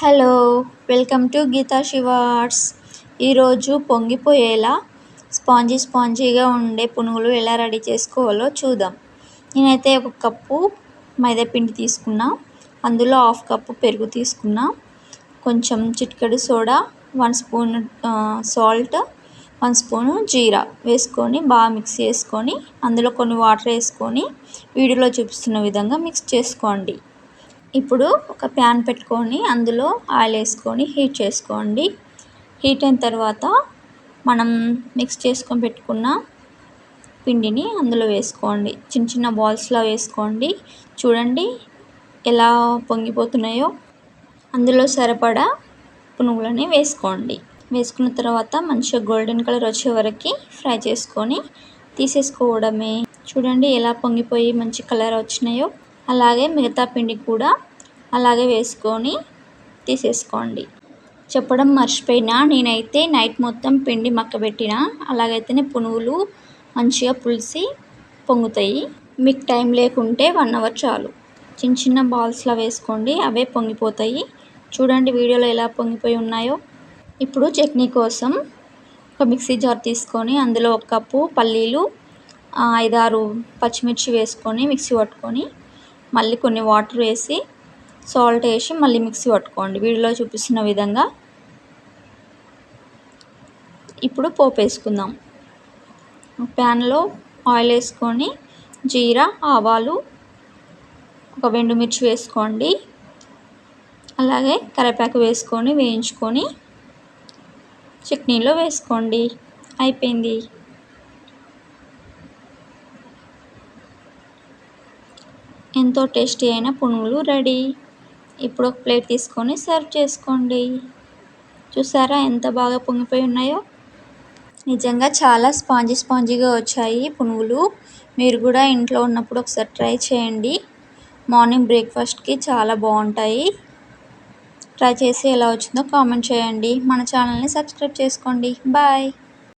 Hello, welcome to Geetha Siva arts. ఈరోజు పొంగిపోయేలా స్పాంజీగా ఉండే పునుగులు ఎలా రెడీ చేసుకోవాలో చూద్దాం. నేనైతే ఒక కప్పు మైదా పిండి తీసుకున్నా, అందులో హాఫ్ కప్పు పెరుగు తీసుకున్నా, కొంచెం చిటికెడు సోడా, 1 స్పూన్ సాల్ట్, 1 స్పూను జీరా వేసుకొని బాగా మిక్స్ చేసుకొని అందులో కొన్ని వాటర్ వేసుకొని వీడియోలో చూపిస్తున్న విధంగా మిక్స్ చేసుకోండి. ఇప్పుడు ఒక ప్యాన్ పెట్టుకొని అందులో ఆయిల్ వేసుకొని హీట్ చేసుకోండి. హీట్ అయిన తర్వాత మనం మిక్స్ చేసుకొని పెట్టుకున్న పిండిని అందులో వేసుకోండి. చిన్న చిన్న బాల్స్లా వేసుకోండి. చూడండి ఎలా పొంగిపోతున్నాయో. అందులో సరిపడా పునుగులని వేసుకోండి. వేసుకున్న తర్వాత మంచిగా గోల్డెన్ కలర్ వచ్చే వరకు ఫ్రై చేసుకొని తీసేసుకోవడమే. చూడండి ఎలా పొంగిపోయి మంచి కలర్ వచ్చినాయో. అలాగే మిగతా పిండి కూడా అలాగే వేసుకొని తీసేసుకోండి. చెప్పడం మర్చిపోయినా, నేనైతే నైట్ మొత్తం పిండి మక్కబెట్టిన, అలాగైతేనే పునుగులు మంచిగా పులిసి పొంగుతాయి. మీకు టైం లేకుంటే 1 అవర్ చాలు. చిన్న చిన్న బాల్స్లా వేసుకోండి, అవే పొంగిపోతాయి. చూడండి వీడియోలో ఎలా పొంగిపోయి ఉన్నాయో. ఇప్పుడు చట్నీ కోసం ఒక మిక్సీ జార్ తీసుకొని అందులో 1 కప్పు పల్లీలు, 5-6 పచ్చిమిర్చి వేసుకొని మిక్సీ పట్టుకొని మళ్ళీ కొన్ని వాటర్ వేసి సాల్ట్ వేసి మళ్ళీ మిక్సీ పట్టుకోండి వీడియోలో చూపిస్తున్న విధంగా. ఇప్పుడు పోపు వేసుకుందాం. ప్యాన్లో ఆయిల్ వేసుకొని జీరా, ఆవాలు, ఒక ఎండుమిర్చి వేసుకోండి. అలాగే కరివేపాకు వేసుకొని వేయించుకొని చట్నీలో వేసుకోండి. అయిపోయింది. ఎంతో టేస్టీ అయిన పునుగులు రెడీ. ఇప్పుడు ఒక ప్లేట్ తీసుకొని సర్వ్ చేసుకోండి. చూసారా ఎంత బాగా పొంగిపోయి ఉన్నాయో. నిజంగా చాలా స్పాంజీగా వచ్చాయి పునుగులు. మీరు కూడా ఇంట్లో ఉన్నప్పుడు ఒకసారి ట్రై చేయండి. మార్నింగ్ బ్రేక్ఫాస్ట్కి చాలా బాగుంటాయి. ట్రై చేసి ఎలా వచ్చిందో కామెంట్ చేయండి. మన ఛానల్ని సబ్స్క్రైబ్ చేసుకోండి. బాయ్.